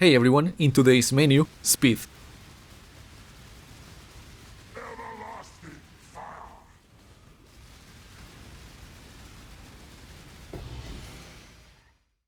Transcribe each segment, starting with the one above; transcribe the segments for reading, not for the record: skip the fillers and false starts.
Hey everyone, in today's menu, speed.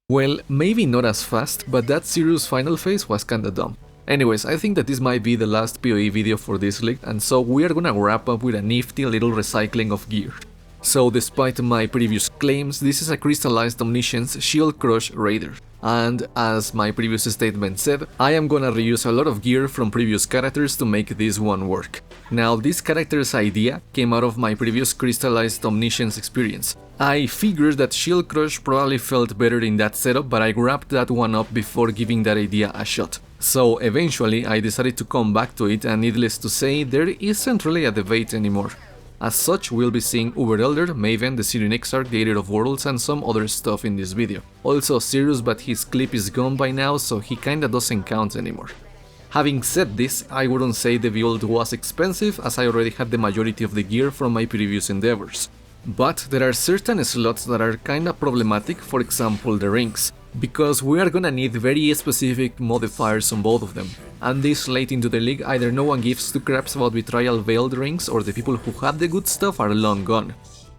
Well, maybe not as fast, but that Sirius final phase was kinda dumb. Anyways, I think that this might be the last PoE video for this league, and so we are gonna wrap up with a nifty little recycling of gear. So despite my previous claims, this is a Crystallised Omniscience Shield Crush Raider. And as my previous statement said, I am gonna reuse a lot of gear from previous characters to make this one work. Now, this character's idea came out of my previous Crystallised Omniscience experience. I figured that Shield Crush probably felt better in that setup, but I wrapped that one up before giving that idea a shot. So eventually I decided to come back to it, and needless to say, there isn't really a debate anymore. As such, we'll be seeing Uber Elder, Maven, the Syrian Exarch, the Aid of Worlds, and some other stuff in this video. Also Sirius, but his clip is gone by now, so he kinda doesn't count anymore. Having said this, I wouldn't say the build was expensive, as I already had the majority of the gear from my previous endeavors. But there are certain slots that are kinda problematic, for example the rings, because we are gonna need very specific modifiers on both of them. And this late into the league, either no one gives two craps about Betrayal Veiled rings, or the people who have the good stuff are long gone.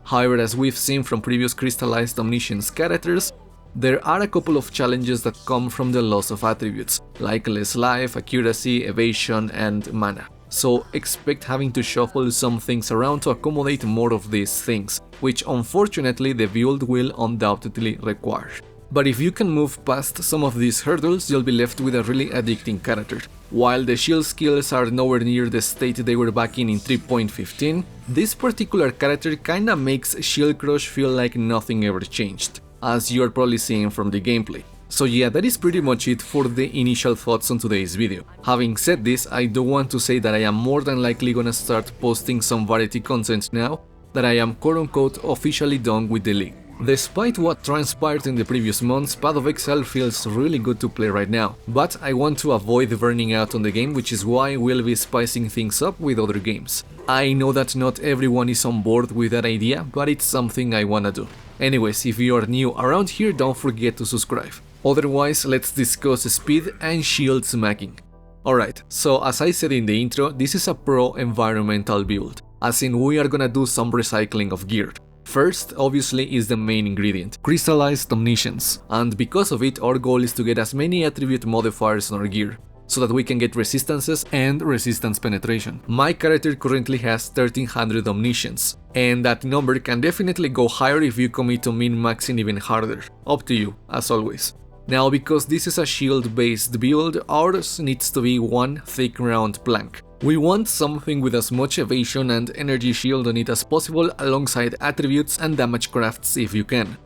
However, as we've seen from previous Crystallised Omniscience characters, there are a couple of challenges that come from the loss of attributes, like less life, accuracy, evasion, and mana. So expect having to shuffle some things around to accommodate more of these things, which unfortunately the build will undoubtedly require. But if you can move past some of these hurdles, you'll be left with a really addicting character. While the shield skills are nowhere near the state they were back in 3.15, this particular character kinda makes Shield Crush feel like nothing ever changed, as you're probably seeing from the gameplay. So yeah, that is pretty much it for the initial thoughts on today's video. Having said this, I do want to say that I am more than likely gonna start posting some variety content now that I am quote-unquote officially done with the league. Despite what transpired in the previous months, Path of Exile feels really good to play right now, but I want to avoid burning out on the game, which is why we'll be spicing things up with other games. I know that not everyone is on board with that idea, but it's something I wanna do. Anyways, if you are new around here, don't forget to subscribe. Otherwise, let's discuss speed and shield smacking. Alright, so as I said in the intro, this is a pro-environmental build, as in we are gonna do some recycling of gear. First, obviously, is the main ingredient, Crystallised Omniscience, and because of it our goal is to get as many attribute modifiers on our gear, so that we can get resistances and resistance penetration. My character currently has 1300 Omniscience, and that number can definitely go higher if you commit to min-maxing even harder, up to you, as always. Now, because this is a shield-based build, ours needs to be one thick round plank. We want something with as much evasion and energy shield on it as possible, alongside attributes and damage crafts if you can.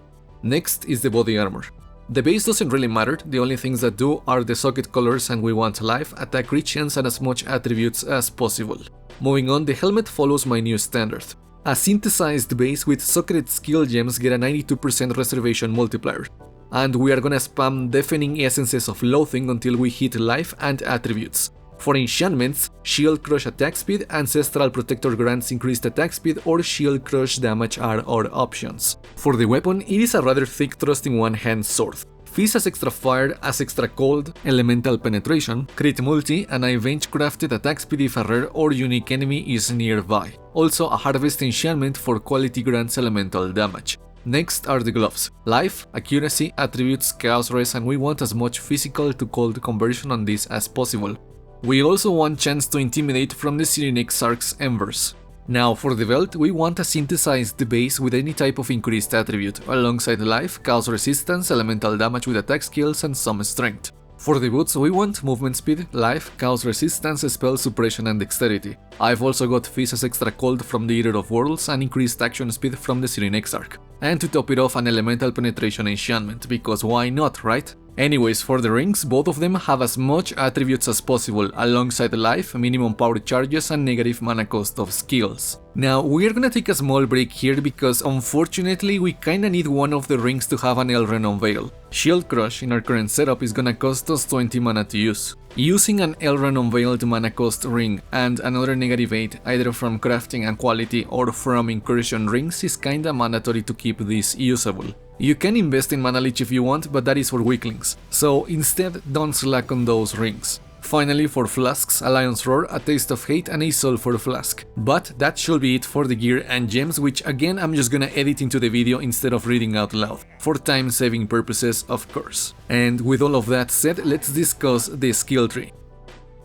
Next is the body armor. The base doesn't really matter, the only things that do are the socket colors, and we want life, attack, reach, and as much attributes as possible. Moving on, the helmet follows my new standard. A synthesized base with socketed skill gems get a 92% reservation multiplier. And we are gonna spam Deafening Essences of Loathing until we hit life and attributes. For enchantments, Shield Crush attack speed, Ancestral Protector grants increased attack speed, or Shield Crush damage are our options. For the weapon, it is a rather thick thrusting one-hand sword. Fizz as extra fire, as extra cold, elemental penetration, crit multi, and I venge crafted attack speed if a rare or unique enemy is nearby. Also a harvest enchantment for quality grants elemental damage. Next are the gloves. Life, accuracy, attributes, chaos res, and we want as much physical to cold conversion on this as possible. We also want chance to intimidate from the Syrian Exarch's embers. Now for the belt, we want a synthesized base with any type of increased attribute, alongside life, chaos resistance, elemental damage with attack skills, and some strength. For the boots, we want movement speed, life, chaos resistance, spell suppression, and dexterity. I've also got Fizz as extra cold from the Aid of Worlds and increased action speed from the Syrian Exarch. And to top it off, an elemental penetration enchantment, because why not, right? Anyways, for the rings, both of them have as much attributes as possible, alongside life, minimum power charges, and negative mana cost of skills. Now, we're gonna take a small break here because unfortunately we kinda need one of the rings to have an Elren Unveil. Shield Crush in our current setup is gonna cost us 20 mana to use. Using an Elren Unveiled mana cost ring and another negative 8 either from crafting and quality or from incursion rings is kinda mandatory to keep this usable. You can invest in Mana Leech if you want, but that is for weaklings, so instead don't slack on those rings. Finally, for flasks, a Lion's Roar, a Taste of Hate and a Sulfur Flask. But that should be it for the gear and gems, which again I'm just gonna edit into the video instead of reading out loud, for time saving purposes of course. And with all of that said, let's discuss the skill tree.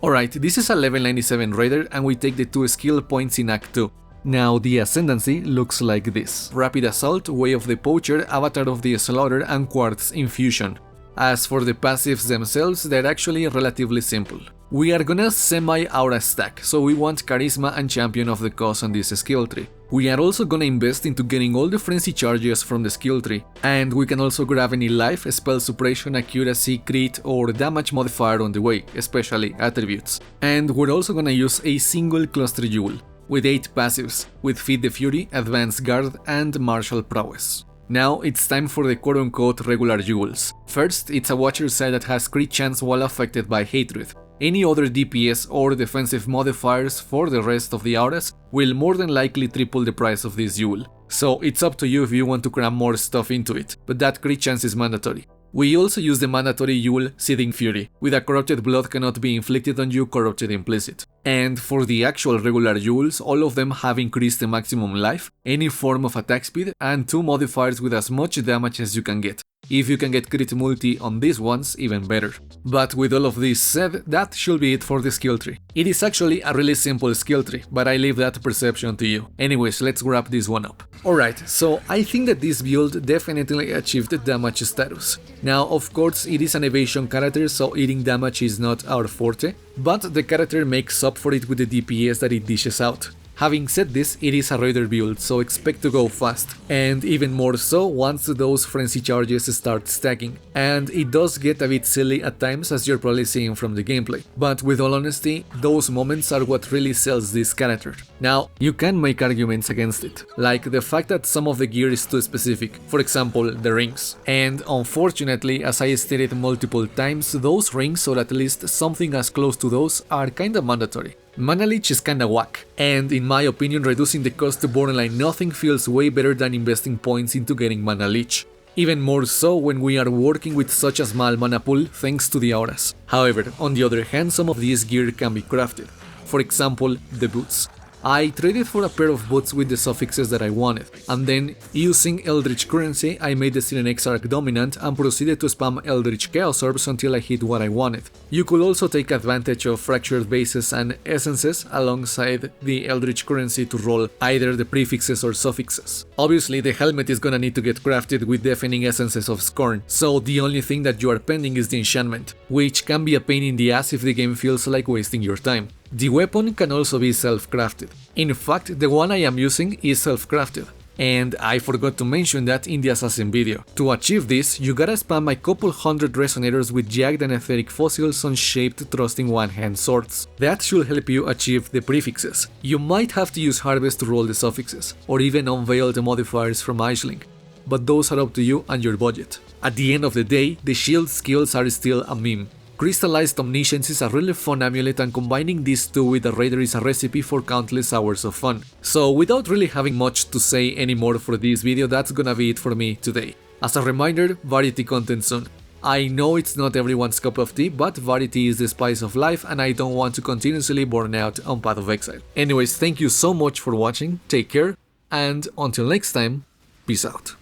Alright, this is a level 97 raider and we take the 2 skill points in Act 2. Now the Ascendancy looks like this: Rapid Assault, Way of the Poacher, Avatar of the Slaughter and Quartz Infusion. As for the passives themselves, they're actually relatively simple. We are gonna semi-aura stack, so we want Charisma and Champion of the Cause on this skill tree. We are also gonna invest into getting all the frenzy charges from the skill tree, and we can also grab any life, spell suppression, accuracy, crit or damage modifier on the way, especially attributes. And we're also gonna use a single cluster jewel, with 8 passives, with Feed the Fury, Advanced Guard and Martial Prowess. Now it's time for the quote-unquote regular jewels. First, it's a Watcher Sight that has crit chance while affected by Hatred. Any other DPS or defensive modifiers for the rest of the auras will more than likely triple the price of this jewel. So it's up to you if you want to cram more stuff into it, but that crit chance is mandatory. We also use the mandatory jewel Seething Fury, with a Corrupted Blood cannot be inflicted on you, Corrupted Implicit. And for the actual regular jewels, all of them have increased the maximum life, any form of attack speed, and 2 modifiers with as much damage as you can get. If you can get crit multi on these ones, even better. But with all of this said, that should be it for the skill tree. It is actually a really simple skill tree, but I leave that perception to you. Anyways, let's wrap this one up. Alright, so I think that this build definitely achieved damage status. Now, of course, it is an evasion character, so eating damage is not our forte, but the character makes up for it with the DPS that it dishes out. Having said this, it is a raider build, so expect to go fast, and even more so once those frenzy charges start stacking. And it does get a bit silly at times, as you're probably seeing from the gameplay, but with all honesty, those moments are what really sells this character. Now, you can make arguments against it, like the fact that some of the gear is too specific, for example the rings. And unfortunately, as I stated multiple times, those rings, or at least something as close to those, are kinda mandatory. Mana Leech is kinda whack, and in my opinion reducing the cost to borderline nothing feels way better than investing points into getting Mana Leech. Even more so when we are working with such a small mana pool thanks to the auras. However, on the other hand, some of this gear can be crafted. For example, the boots. I traded for a pair of boots with the suffixes that I wanted, and then, using Eldritch currency, I made the Siren Exarch dominant and proceeded to spam Eldritch Chaos Orbs until I hit what I wanted. You could also take advantage of Fractured Bases and Essences alongside the Eldritch currency to roll either the prefixes or suffixes. Obviously, the helmet is gonna need to get crafted with Deafening Essences of Scorn, so the only thing that you are pending is the enchantment, which can be a pain in the ass if the game feels like wasting your time. The weapon can also be self-crafted. In fact, the one I am using is self-crafted. And I forgot to mention that in the assassin video. To achieve this, you gotta spam a couple hundred resonators with jagged and etheric fossils on shaped thrusting one-hand swords. That should help you achieve the prefixes. You might have to use Harvest to roll the suffixes, or even unveil the modifiers from Aisling, but those are up to you and your budget. At the end of the day, the shield skills are still a meme. Crystallised Omniscience is a really fun amulet, and combining these two with a raider is a recipe for countless hours of fun. So without really having much to say anymore for this video, that's gonna be it for me today. As a reminder, variety content soon. I know it's not everyone's cup of tea, but variety is the spice of life and I don't want to continuously burn out on Path of Exile. Anyways, thank you so much for watching, take care, and until next time, peace out.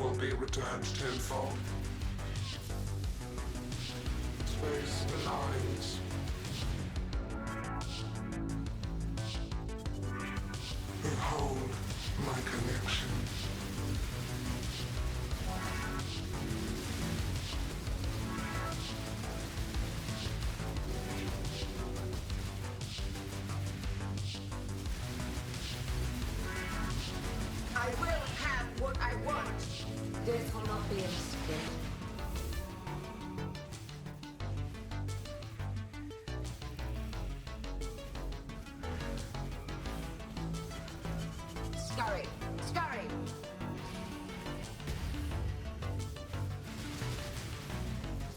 will be returned tenfold. Space aligns. Behold my connection. I will have what I want. Death will not be an escape. Scurry, scurry.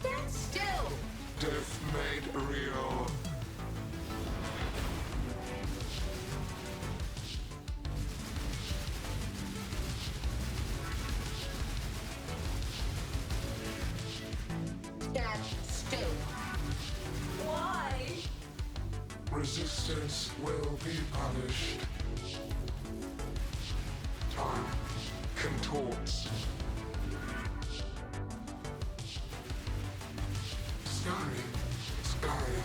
Stand still. Death made real. Stand still. Why? Resistance will be punished. Time contorts. Scurry, scurry.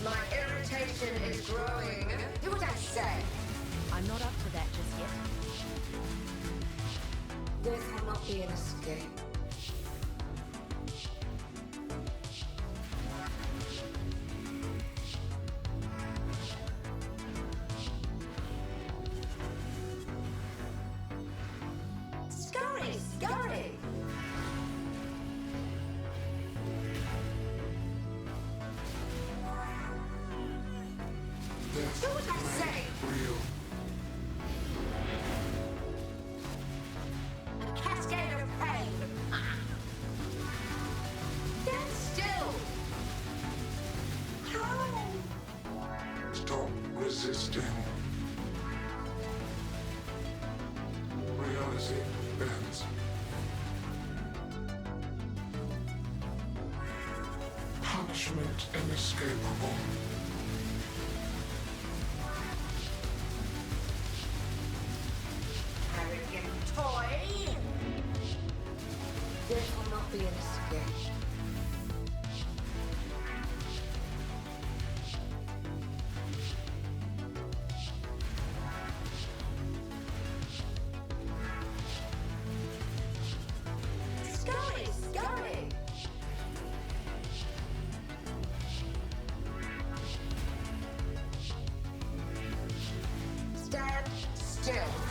My irritation is growing. Do what I say. I'm not up to that just yet. Death will not be an escape. Scurry, scurry. Death Do what I say. real. A cascade of pain. Stand still. How? Stop resisting. Reality bends. Punishment inescapable. Arrogant toy. Death will not be an escape. Scurry, scurry. Stand still.